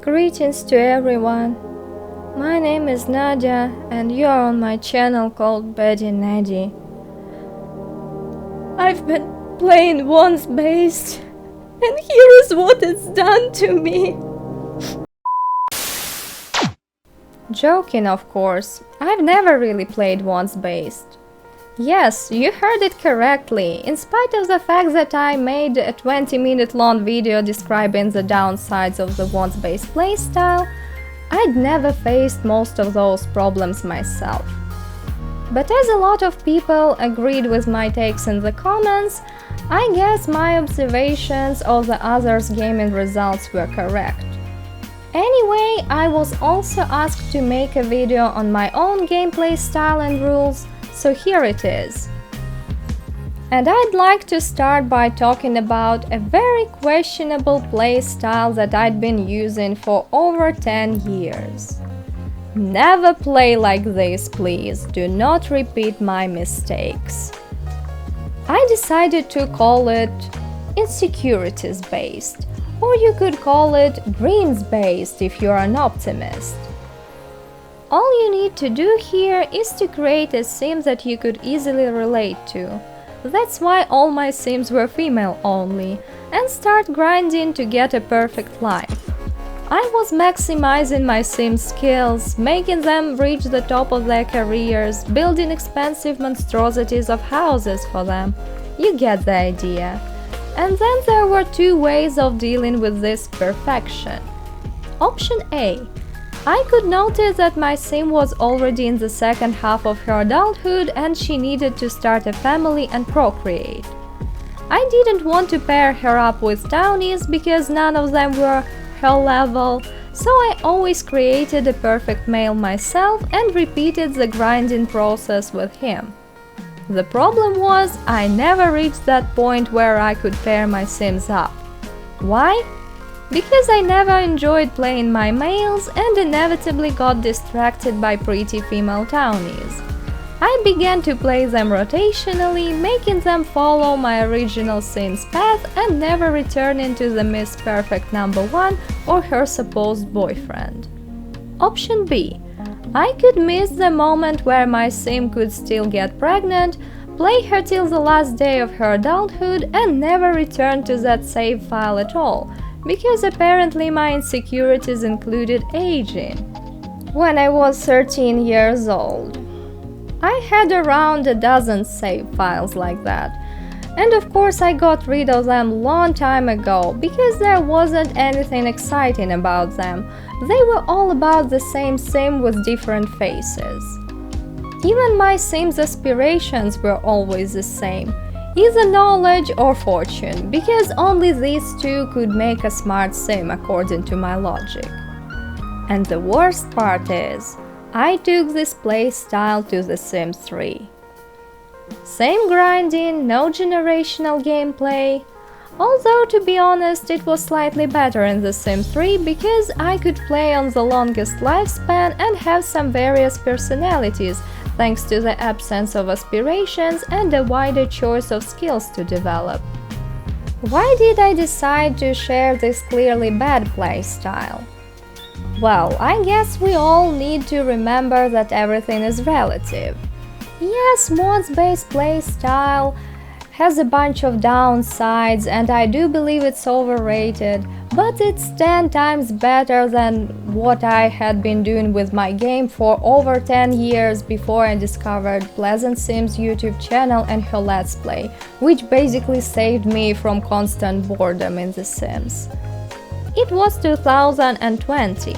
Greetings to everyone. My name is Nadia and you are on my channel called Betty Neddy. I've been playing once based and here is what it's done to me. Joking, of course. I've never really played once based. Yes, you heard it correctly. In spite of the fact that I made a 20-minute long video describing the downsides of the once-based playstyle, I'd never faced most of those problems myself. But as a lot of people agreed with my takes in the comments, I guess my observations of the others' gaming results were correct. Anyway, I was also asked to make a video on my own gameplay style and rules, so here it is. And I'd like to start by talking about a very questionable play style that I'd been using for over 10 years. Never play like this, please. Do not repeat my mistakes. I decided to call it insecurities based, or you could call it dreams based if you're an optimist. All you need to do here is to create a sim that you could easily relate to. That's why all my sims were female only, and start grinding to get a perfect life. I was maximizing my sims' skills, making them reach the top of their careers, building expensive monstrosities of houses for them. You get the idea. And then there were two ways of dealing with this perfection. Option A. I could notice that my sim was already in the second half of her adulthood and she needed to start a family and procreate. I didn't want to pair her up with townies because none of them were her level, so I always created a perfect male myself and repeated the grinding process with him. The problem was I never reached that point where I could pair my sims up. Why? Because I never enjoyed playing my males and inevitably got distracted by pretty female townies. I began to play them rotationally, making them follow my original sim's path and never returning to the Miss Perfect #1 or her supposed boyfriend. Option B. I could miss the moment where my sim could still get pregnant, play her till the last day of her adulthood and never return to that save file at all, because apparently my insecurities included aging. When I was 13 years old, I had around a dozen save files like that. And of course I got rid of them long time ago, because there wasn't anything exciting about them. They were all about the same sim with different faces. Even my sim's aspirations were always the same. Either knowledge or fortune, because only these two could make a smart sim according to my logic. And the worst part is, I took this play style to The Sims 3. Same grinding, no generational gameplay, although to be honest it was slightly better in The Sims 3 because I could play on the longest lifespan and have some various personalities, thanks to the absence of aspirations and a wider choice of skills to develop. Why did I decide to share this clearly bad playstyle? Well, I guess we all need to remember that everything is relative. Yes, mods-based playstyle has a bunch of downsides and I do believe it's overrated, but it's 10 times better than what I had been doing with my game for over 10 years before I discovered Pleasant Sims YouTube channel and her Let's Play, which basically saved me from constant boredom in The Sims. It was 2020,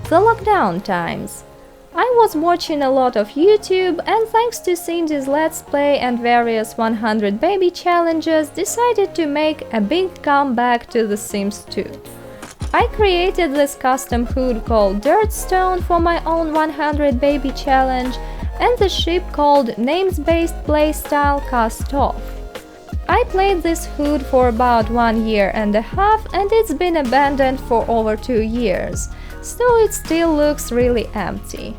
the lockdown times. I was watching a lot of YouTube and thanks to Cindy's Let's Play and various 100 baby challenges decided to make a big comeback to The Sims 2. I created this custom hood called Dirtstone for my own 100 baby challenge and the ship called Names-based playstyle Cast Off. I played this hood for about 1 year and a half and it's been abandoned for over 2 years, so it still looks really empty.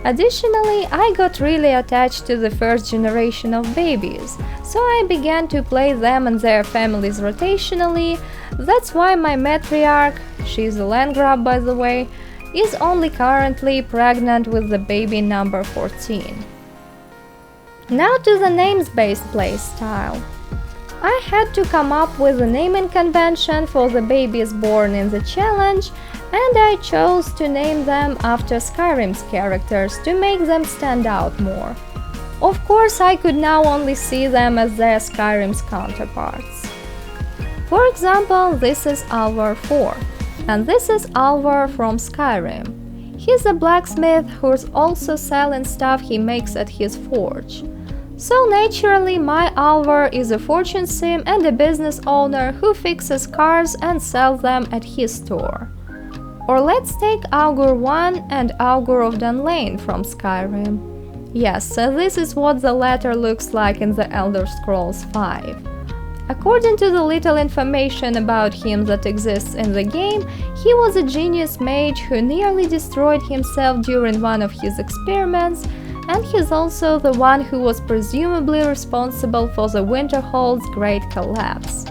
Additionally, I got really attached to the first generation of babies, so I began to play them and their families rotationally. That's why my matriarch, she's a land grab by the way, is only currently pregnant with the baby number 14. Now to the names-based playstyle. I had to come up with a naming convention for the babies born in the challenge, and I chose to name them after Skyrim's characters to make them stand out more. Of course, I could now only see them as their Skyrim's counterparts. For example, this is Alvar 4, and this is Alvar from Skyrim. He's a blacksmith who's also selling stuff he makes at his forge. So naturally, my Alvar is a fortune sim and a business owner who fixes cars and sells them at his store. Or let's take Augur 1 and Augur of Dunlane from Skyrim. Yes, so this is what the latter looks like in the Elder Scrolls V. According to the little information about him that exists in the game, he was a genius mage who nearly destroyed himself during one of his experiments, and he's also the one who was presumably responsible for the Winterhold's great collapse.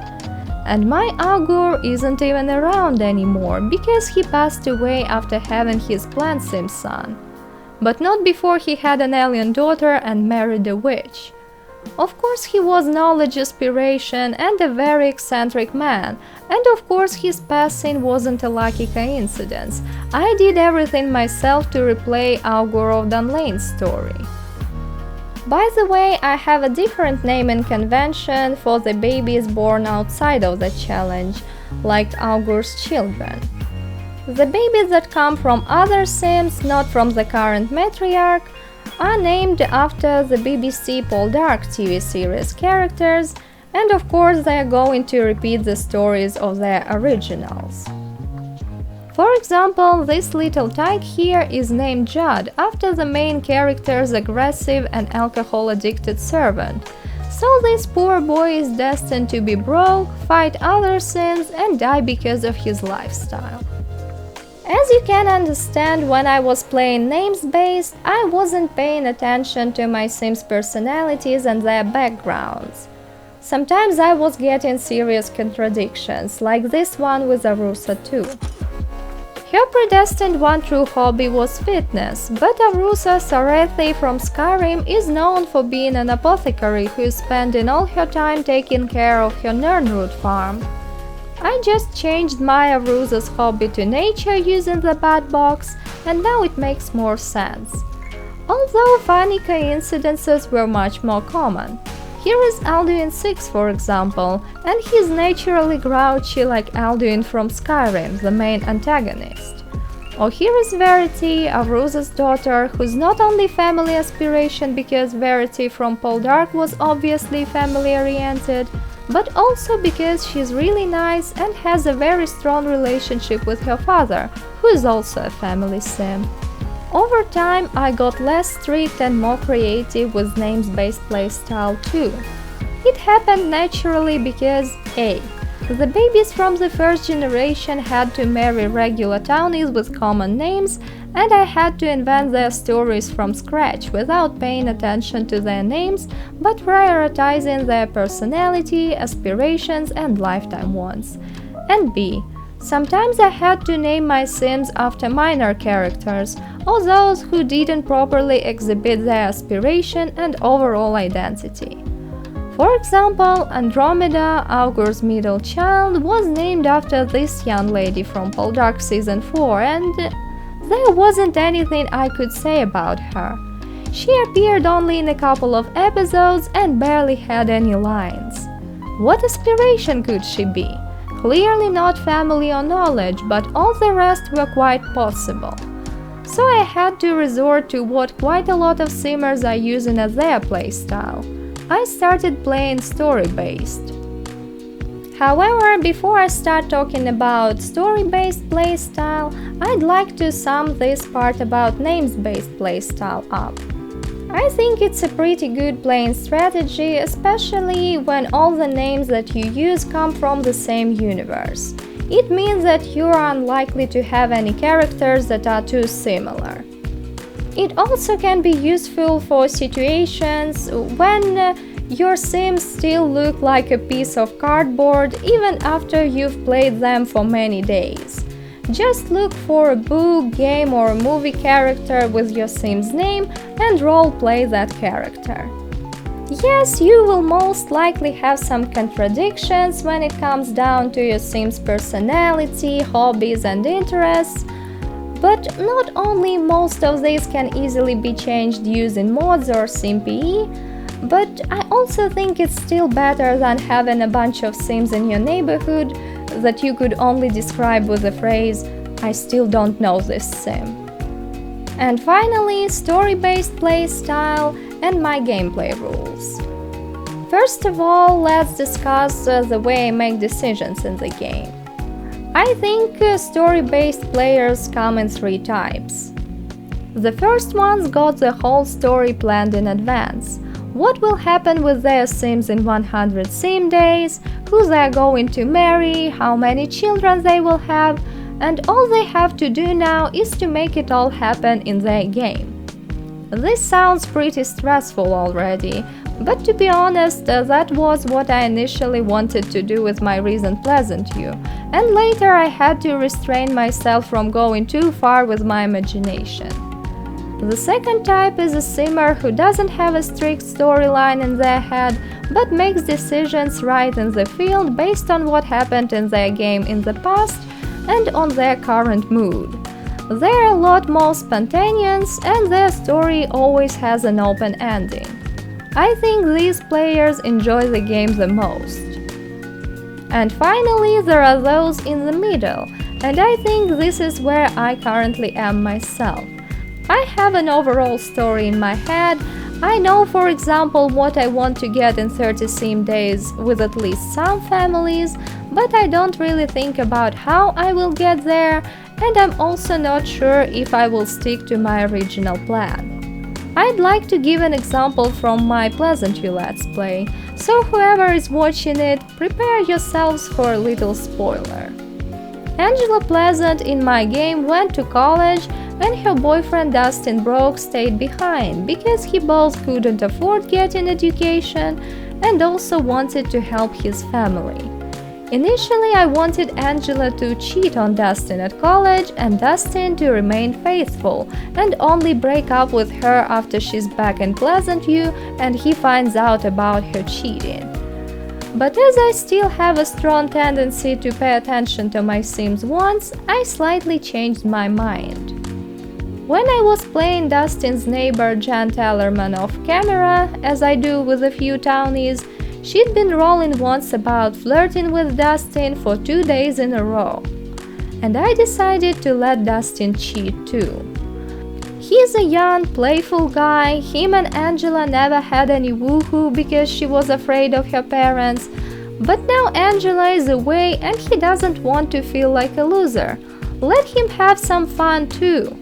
And my Augur isn't even around anymore because he passed away after having his plant sim son. But not before he had an alien daughter and married a witch. Of course, he was knowledge aspiration and a very eccentric man, and of course his passing wasn't a lucky coincidence. I did everything myself to replay Augur of Dunlane's story. By the way, I have a different naming convention for the babies born outside of the challenge, like Augur's children. The babies that come from other sims, not from the current matriarch, are named after the BBC Poldark TV series characters, and of course they are going to repeat the stories of their originals. For example, this little tyke here is named Judd after the main character's aggressive and alcohol-addicted servant. So this poor boy is destined to be broke, fight other sins, and die because of his lifestyle. As you can understand, when I was playing names-based, I wasn't paying attention to my Sims' personalities and their backgrounds. Sometimes I was getting serious contradictions, like this one with Arusa too. Her predestined one true hobby was fitness, but Arusa Sarethi from Skyrim is known for being an apothecary who is spending all her time taking care of her Nirnroot farm. I just changed my Arusa's hobby to nature using the bat box, and now it makes more sense. Although funny coincidences were much more common. Here is Alduin 6, for example, and he's naturally grouchy like Alduin from Skyrim, the main antagonist. Or here is Verity, Arusa's daughter, who's not only family aspiration because Verity from Poldark was obviously family-oriented, but also because she's really nice and has a very strong relationship with her father, who is also a family sim. Over time, I got less strict and more creative with names-based playstyle too. It happened naturally because A. The babies from the first generation had to marry regular townies with common names, and I had to invent their stories from scratch without paying attention to their names, but prioritizing their personality, aspirations, and lifetime wants. And B. Sometimes I had to name my Sims after minor characters, or those who didn't properly exhibit their aspiration and overall identity. For example, Andromeda, Augur's middle child, was named after this young lady from Poldark Season 4, and there wasn't anything I could say about her. She appeared only in a couple of episodes and barely had any lines. What aspiration could she be? Clearly not family or knowledge, but all the rest were quite possible. So I had to resort to what quite a lot of simmers are using as their playstyle. I started playing story-based. However, before I start talking about story-based playstyle, I'd like to sum this part about names-based playstyle up. I think it's a pretty good playing strategy, especially when all the names that you use come from the same universe. It means that you are unlikely to have any characters that are too similar. It also can be useful for situations when your Sims still look like a piece of cardboard even after you've played them for many days. Just look for a book, game or movie character with your Sim's name and role-play that character. Yes, you will most likely have some contradictions when it comes down to your Sim's personality, hobbies and interests, but not only most of these can easily be changed using mods or SimPE, but I also think it's still better than having a bunch of Sims in your neighborhood that you could only describe with the phrase, "I still don't know this Sim." And finally, story-based play style and my gameplay rules. First of all, let's discuss the way I make decisions in the game. I think story-based players come in three types. The first ones got the whole story planned in advance. What will happen with their Sims in 100 Sim days, who they are going to marry, how many children they will have, and all they have to do now is to make it all happen in their game. This sounds pretty stressful already, but to be honest, that was what I initially wanted to do with my recent Pleasant You, and later I had to restrain myself from going too far with my imagination. The second type is a Simmer who doesn't have a strict storyline in their head, but makes decisions right in the field based on what happened in their game in the past and on their current mood. They're a lot more spontaneous and their story always has an open ending. I think these players enjoy the game the most. And finally, there are those in the middle, and I think this is where I currently am myself. I have an overall story in my head. I know, for example, what I want to get in 30 Sim days with at least some families, but I don't really think about how I will get there, and I'm also not sure if I will stick to my original plan. I'd like to give an example from my Pleasant You Let's Play, so whoever is watching it, prepare yourselves for a little spoiler. Angela Pleasant in my game went to college and her boyfriend Dustin Broke stayed behind because he both couldn't afford getting education and also wanted to help his family. Initially, I wanted Angela to cheat on Dustin at college and Dustin to remain faithful and only break up with her after she's back in Pleasant View and he finds out about her cheating. But as I still have a strong tendency to pay attention to my Sims wants, I slightly changed my mind. When I was playing Dustin's neighbor Jan Tellerman off camera, as I do with a few townies, she'd been rolling once about flirting with Dustin for 2 days in a row. And I decided to let Dustin cheat too. He's a young, playful guy. Him and Angela never had any woohoo because she was afraid of her parents. But now Angela is away and he doesn't want to feel like a loser. Let him have some fun too.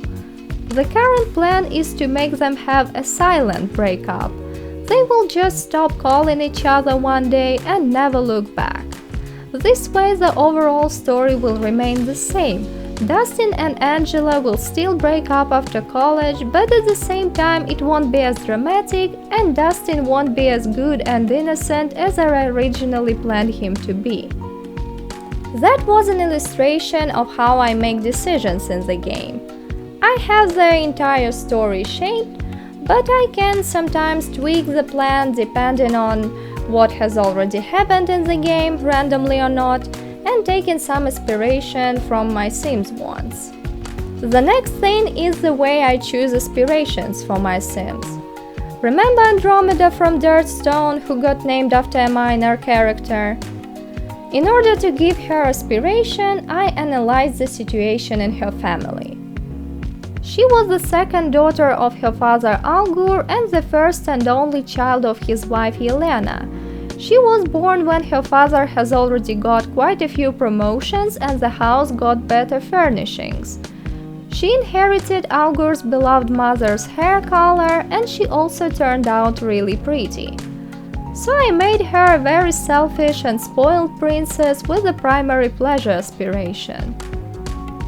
The current plan is to make them have a silent breakup. They will just stop calling each other one day and never look back. This way the overall story will remain the same. Dustin and Angela will still break up after college, but at the same time it won't be as dramatic and Dustin won't be as good and innocent as I originally planned him to be. That was an illustration of how I make decisions in the game. I have the entire story shaped, but I can sometimes tweak the plan depending on what has already happened in the game, randomly or not, and taking some inspiration from my Sims wants. The next thing is the way I choose aspirations for my Sims. Remember Andromeda from Dirtstone, who got named after a minor character? In order to give her aspiration, I analyzed the situation in her family. She was the second daughter of her father Algur and the first and only child of his wife Yelena. She was born when her father has already got quite a few promotions and the house got better furnishings. She inherited Algur's beloved mother's hair color and she also turned out really pretty. So I made her a very selfish and spoiled princess with a primary pleasure aspiration.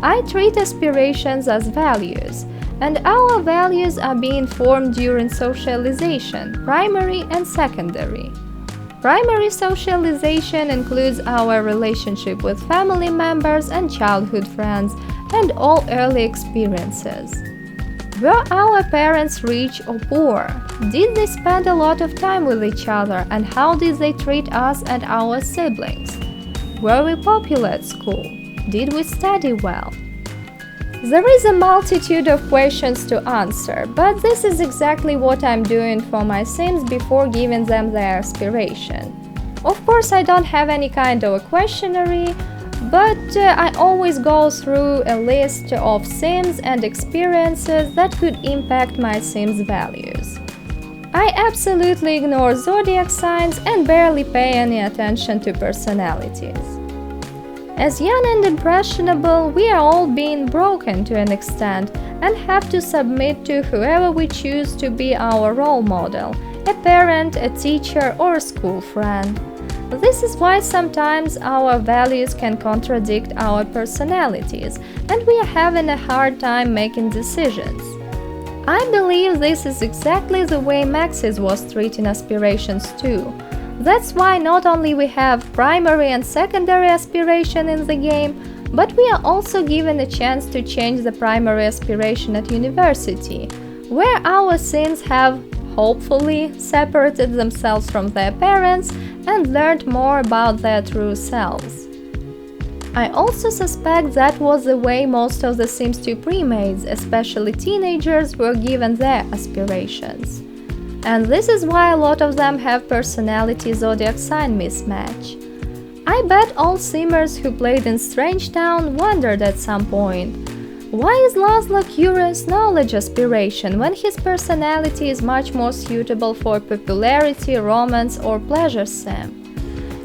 I treat aspirations as values, and our values are being formed during socialization, primary and secondary. Primary socialization includes our relationship with family members and childhood friends and all early experiences. Were our parents rich or poor? Did they spend a lot of time with each other, and how did they treat us and our siblings? Were we popular at school? Did we study well? There is a multitude of questions to answer, but this is exactly what I'm doing for my Sims before giving them their aspiration. Of course, I don't have any kind of a questionnaire, but I always go through a list of Sims and experiences that could impact my Sims' values. I absolutely ignore zodiac signs and barely pay any attention to personalities. As young and impressionable, we are all being broken to an extent and have to submit to whoever we choose to be our role model, a parent, a teacher, or a school friend. This is why sometimes our values can contradict our personalities, and we are having a hard time making decisions. I believe this is exactly the way Maxis was treating aspirations too. That's why not only we have primary and secondary aspiration in the game, but we are also given a chance to change the primary aspiration at university, where our Sims have hopefully separated themselves from their parents and learned more about their true selves. I also suspect that was the way most of the Sims 2 pre-mades, especially teenagers, were given their aspirations. And this is why a lot of them have personality zodiac sign mismatch. I bet all Simmers who played in Strange Town wondered at some point, why is Laszlo curious knowledge aspiration when his personality is much more suitable for popularity, romance, or pleasure sim?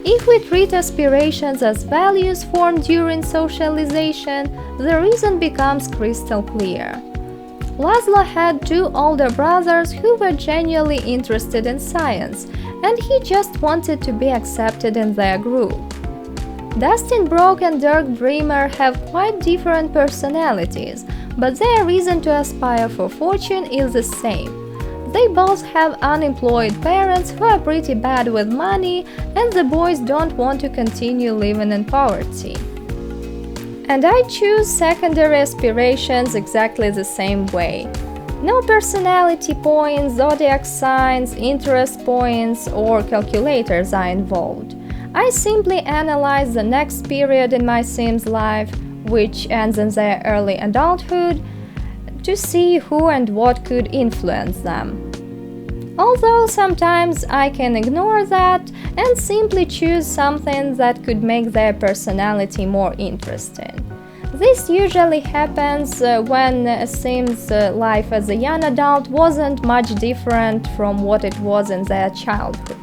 If we treat aspirations as values formed during socialization, the reason becomes crystal clear. Laszlo had two older brothers who were genuinely interested in science, and he just wanted to be accepted in their group. Dustin Brock and Dirk Dreamer have quite different personalities, but their reason to aspire for fortune is the same. They both have unemployed parents who are pretty bad with money, and the boys don't want to continue living in poverty. And I choose secondary aspirations exactly the same way. No personality points, zodiac signs, interest points, or calculators are involved. I simply analyze the next period in my Sim's life, which ends in their early adulthood, to see who and what could influence them. Although sometimes I can ignore that and simply choose something that could make their personality more interesting. This usually happens when a Sim's life as a young adult wasn't much different from what it was in their childhood.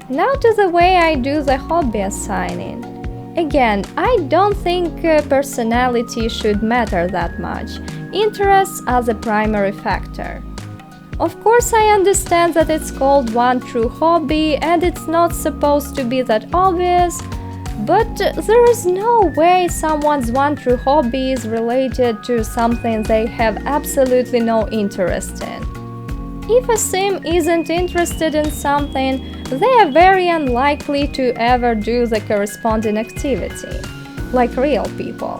Now to the way I do the hobby assigning. Again, I don't think personality should matter that much. Interests are the primary factor. Of course, I understand that it's called one true hobby and it's not supposed to be that obvious, but there is no way someone's one true hobby is related to something they have absolutely no interest in. If a Sim isn't interested in something, they are very unlikely to ever do the corresponding activity, like real people.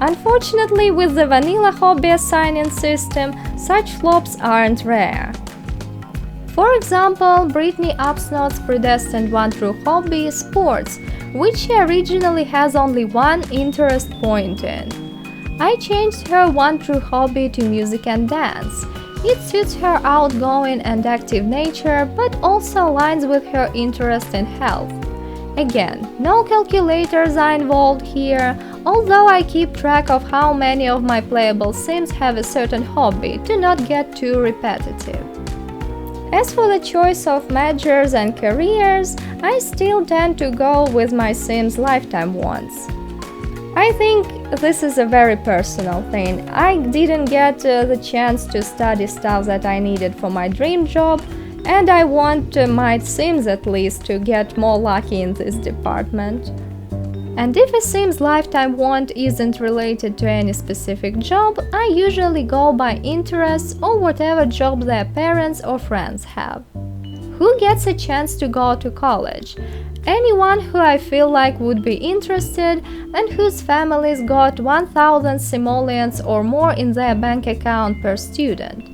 Unfortunately, with the vanilla hobby assigning system, such flops aren't rare. For example, Brittany Upsnot's predestined one true hobby is sports, which she originally has only one interest point in. I changed her one true hobby to music and dance. It suits her outgoing and active nature, but also aligns with her interest in health. Again, no calculators are involved here, although I keep track of how many of my playable Sims have a certain hobby to not get too repetitive. As for the choice of majors and careers, I still tend to go with my Sims' lifetime ones. I think this is a very personal thing. I didn't get the chance to study stuff that I needed for my dream job, and I want my Sims at least to get more lucky in this department. And if a Sim's lifetime want isn't related to any specific job, I usually go by interests or whatever job their parents or friends have. Who gets a chance to go to college? Anyone who I feel like would be interested and whose families got 1,000 simoleons or more in their bank account per student.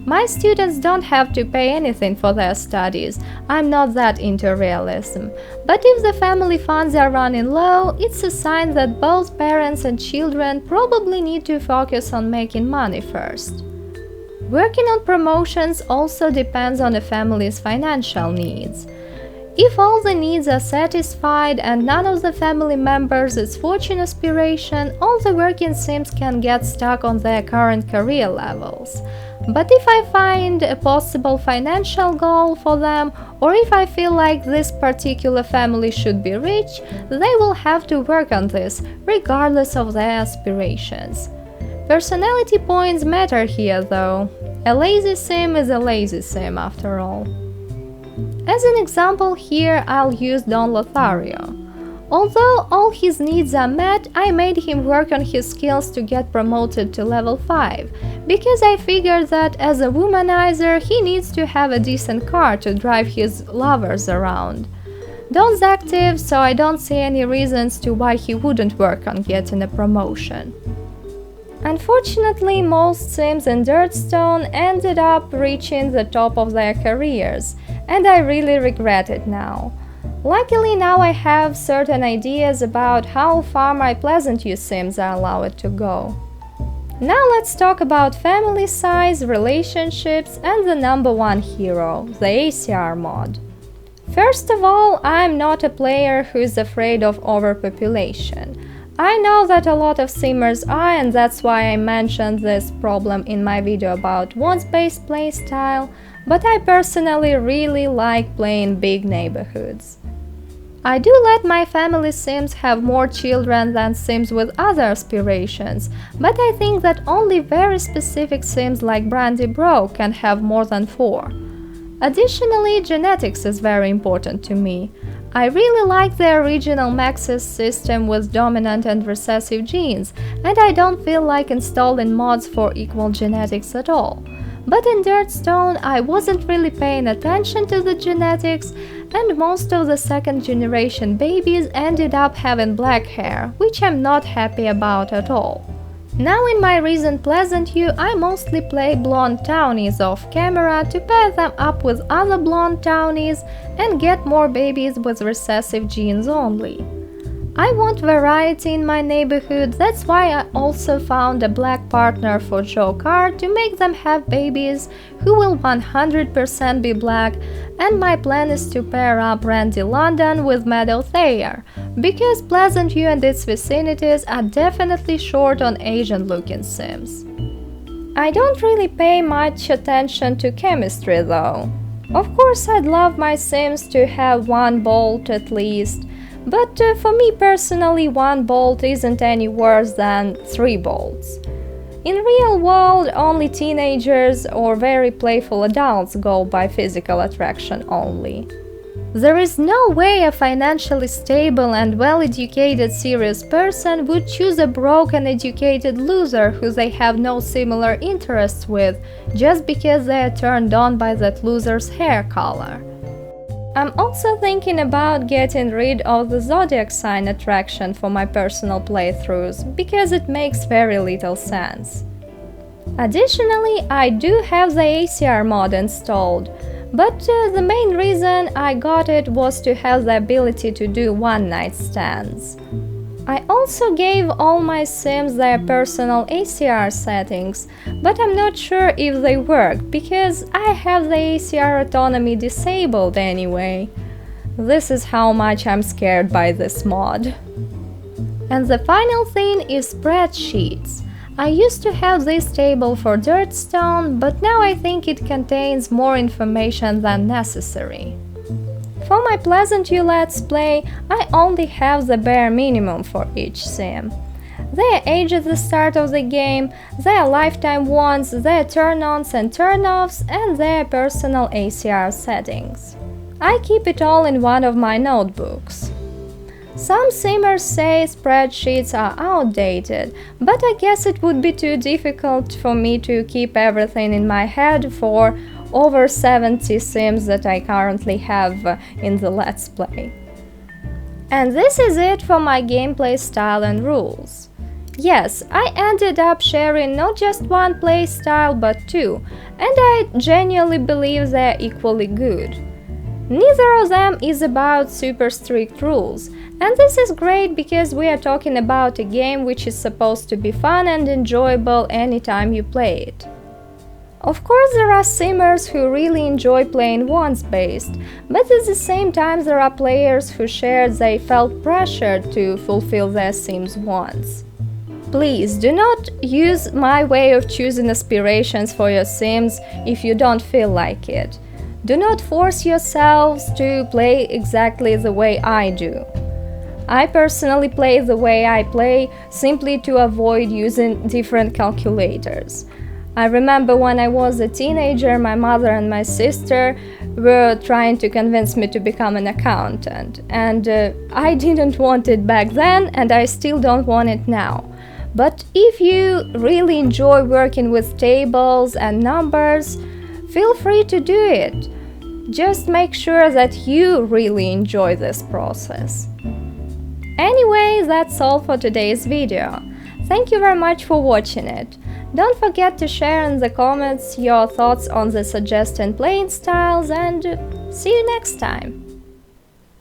My students don't have to pay anything for their studies. I'm not that into realism. But if the family funds are running low, it's a sign that both parents and children probably need to focus on making money first. Working on promotions also depends on a family's financial needs. If all the needs are satisfied and none of the family members is fortune aspiration, all the working Sims can get stuck on their current career levels. But if I find a possible financial goal for them, or if I feel like this particular family should be rich, they will have to work on this, regardless of their aspirations. Personality points matter here though. A lazy Sim is a lazy Sim after all. As an example here, I'll use Don Lothario. Although all his needs are met, I made him work on his skills to get promoted to level 5, because I figured that as a womanizer he needs to have a decent car to drive his lovers around. Don's active, so I don't see any reasons to why he wouldn't work on getting a promotion. Unfortunately, most Sims in Dirtstone ended up reaching the top of their careers, and I really regret it now. Luckily now I have certain ideas about how far my Pleasant You Sims are allowed to go. Now let's talk about family size, relationships, and the number one hero, the ACR mod. First of all, I'm not a player who is afraid of overpopulation. I know that a lot of Simmers are, and that's why I mentioned this problem in my video about wants-based playstyle, but I personally really like playing big neighborhoods. I do let my family Sims have more children than Sims with other aspirations, but I think that only very specific Sims like Brandy Bro can have more than 4. Additionally, genetics is very important to me. I really like the original Maxis system with dominant and recessive genes, and I don't feel like installing mods for equal genetics at all. But in Dirtstone, I wasn't really paying attention to the genetics, and most of the second generation babies ended up having black hair, which I'm not happy about at all. Now in my recent Pleasant You, I mostly play blonde townies off camera to pair them up with other blonde townies and get more babies with recessive genes only. I want variety in my neighborhood, that's why I also found a black partner for Joe Carr to make them have babies who will 100% be black, and my plan is to pair up Randy London with Meadow Thayer, because Pleasant You and its vicinities are definitely short on Asian-looking Sims. I don't really pay much attention to chemistry though. Of course I'd love my Sims to have 1 bolt at least, but for me personally 1 bolt isn't any worse than 3 bolts. In real world, only teenagers or very playful adults go by physical attraction only. There is no way a financially stable and well-educated serious person would choose a broken educated loser who they have no similar interests with just because they are turned on by that loser's hair color. I'm also thinking about getting rid of the zodiac sign attraction for my personal playthroughs, because it makes very little sense. Additionally, I do have the ACR mod installed, but the main reason I got it was to have the ability to do one-night stands. I also gave all my Sims their personal ACR settings, but I'm not sure if they work, because I have the ACR autonomy disabled anyway. This is how much I'm scared by this mod. And the final thing is spreadsheets. I used to have this table for Dirtstone, but now I think it contains more information than necessary. For my Pleasant You Let's Play, I only have the bare minimum for each Sim. Their age at the start of the game, their lifetime wants, their turn-ons and turn-offs, and their personal ACR settings. I keep it all in one of my notebooks. Some simmers say spreadsheets are outdated, but I guess it would be too difficult for me to keep everything in my head for over 70 sims that I currently have in the Let's Play. And this is it for my gameplay style and rules. Yes, I ended up sharing not just one play style but two, and I genuinely believe they're equally good. Neither of them is about super strict rules, and this is great because we are talking about a game which is supposed to be fun and enjoyable anytime you play it. Of course, there are simmers who really enjoy playing once-based, but at the same time there are players who shared they felt pressured to fulfill their sims once. Please do not use my way of choosing aspirations for your sims if you don't feel like it. Do not force yourselves to play exactly the way I do. I personally play the way I play simply to avoid using different calculators. I remember when I was a teenager, my mother and my sister were trying to convince me to become an accountant, and I didn't want it back then, and I still don't want it now. But if you really enjoy working with tables and numbers, feel free to do it. Just make sure that you really enjoy this process. Anyway, that's all for today's video. Thank you very much for watching it. Don't forget to share in the comments your thoughts on the suggested playing styles, and see you next time!